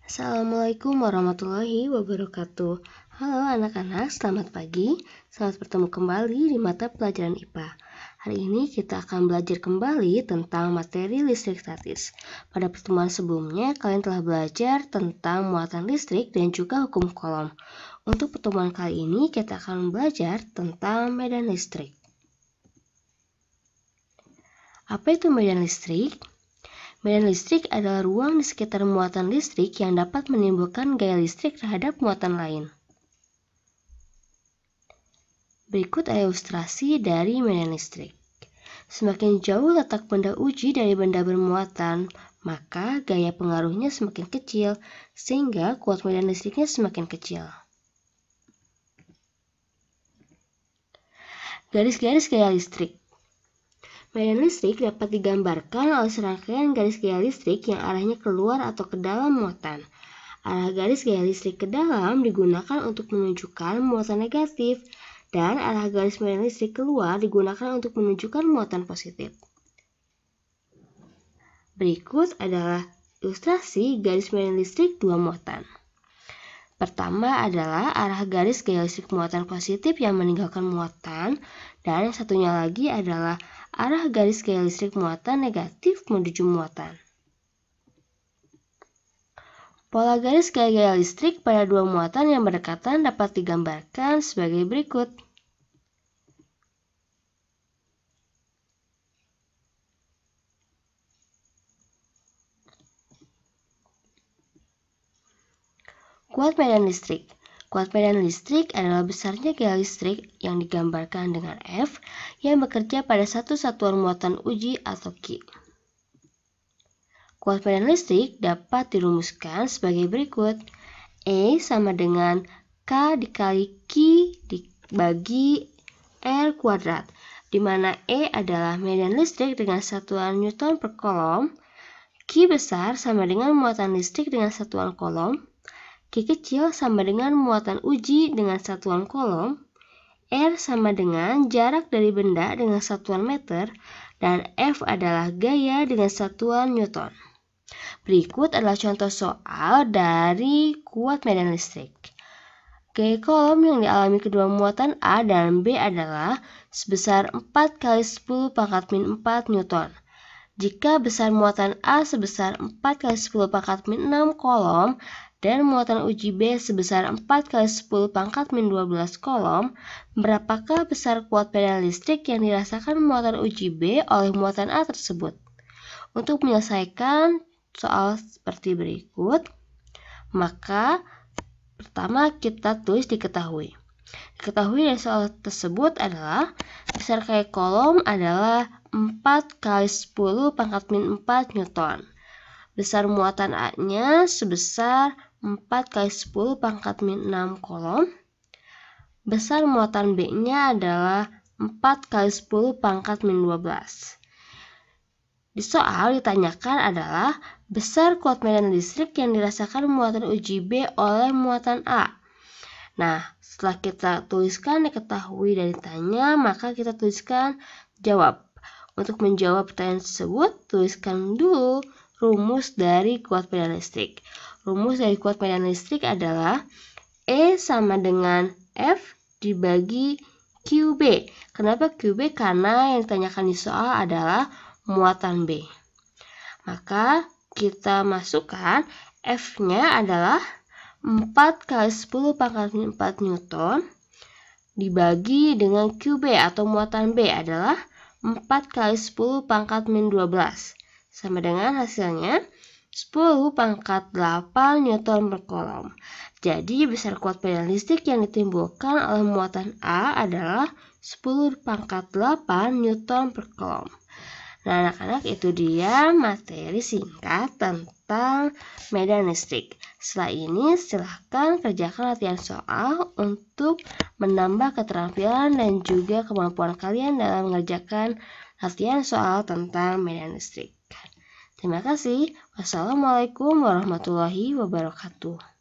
Assalamualaikum warahmatullahi wabarakatuh. Halo anak-anak, selamat pagi. Selamat bertemu kembali di mata pelajaran IPA. Hari ini kita akan belajar kembali tentang materi listrik statis. Pada pertemuan sebelumnya, kalian telah belajar tentang muatan listrik dan juga hukum Coulomb. Untuk pertemuan kali ini, kita akan belajar tentang medan listrik. Apa itu medan listrik? Medan listrik adalah ruang di sekitar muatan listrik yang dapat menimbulkan gaya listrik terhadap muatan lain. Berikut ada ilustrasi dari medan listrik. Semakin jauh letak benda uji dari benda bermuatan, maka gaya pengaruhnya semakin kecil, sehingga kuat medan listriknya semakin kecil. Garis-garis gaya listrik. Medan listrik dapat digambarkan oleh serangkaian garis gaya listrik yang arahnya keluar atau ke dalam muatan. Arah garis gaya listrik ke dalam digunakan untuk menunjukkan muatan negatif, dan arah garis medan listrik keluar digunakan untuk menunjukkan muatan positif. Berikut adalah ilustrasi garis medan listrik dua muatan. Pertama adalah arah garis gaya listrik muatan positif yang meninggalkan muatan, dan yang satunya lagi adalah arah garis gaya listrik muatan negatif menuju muatan. Pola garis gaya listrik pada dua muatan yang berdekatan dapat digambarkan sebagai berikut. Kuat medan listrik. Kuat medan listrik adalah besarnya gaya listrik yang digambarkan dengan F yang bekerja pada satu satuan muatan uji atau Q. Kuat medan listrik dapat dirumuskan sebagai berikut. E sama dengan K dikali Q dibagi R kuadrat, di mana E adalah medan listrik dengan satuan Newton per Coulomb, Q besar sama dengan muatan listrik dengan satuan Coulomb, Q kecil sama dengan muatan uji dengan satuan Coulomb, R sama dengan jarak dari benda dengan satuan meter, dan F adalah gaya dengan satuan Newton. Berikut adalah contoh soal dari kuat medan listrik. Gaya Coulomb yang dialami kedua muatan A dan B adalah sebesar 4 kali 10 pangkat min 4 Newton. Jika besar muatan A sebesar 4 kali 10 pangkat min 6 Coulomb, dan muatan uji B sebesar 4 kali 10 pangkat min 12 Coulomb, berapakah besar kuat medan listrik yang dirasakan muatan uji B oleh muatan A tersebut? Untuk menyelesaikan soal seperti berikut, maka pertama kita tulis diketahui. Diketahui dari soal tersebut adalah besar gaya Coulomb adalah 4 kali 10 pangkat min 4 Newton. Besar muatan A-nya sebesar 4 kali 10 pangkat min 6 Coulomb. Besar muatan B-nya adalah 4 kali 10 pangkat min 12. Di soal ditanyakan adalah besar kuat medan listrik yang dirasakan muatan uji B oleh muatan A. Nah, setelah kita tuliskan diketahui dan ditanya, maka kita tuliskan jawab. Untuk menjawab pertanyaan tersebut, tuliskan dulu rumus dari kuat medan listrik. Rumus dari kuat medan listrik adalah E sama dengan F dibagi QB. Kenapa QB? Karena yang ditanyakan di soal adalah muatan B. Maka kita masukkan F-nya adalah 4 kali 10 pangkat min 4 Newton dibagi dengan QB atau muatan B adalah 4 kali 10 pangkat min 12. Sama dengan hasilnya 10 pangkat 8 Newton per Coulomb. Jadi besar kuat medan listrik yang ditimbulkan oleh muatan A adalah 10 pangkat 8 Newton per Coulomb. Nah anak-anak, itu dia materi singkat tentang medan listrik. Setelah ini silahkan kerjakan latihan soal untuk menambah keterampilan dan juga kemampuan kalian dalam mengerjakan latihan soal tentang medan listrik. Terima kasih. Wassalamualaikum warahmatullahi wabarakatuh.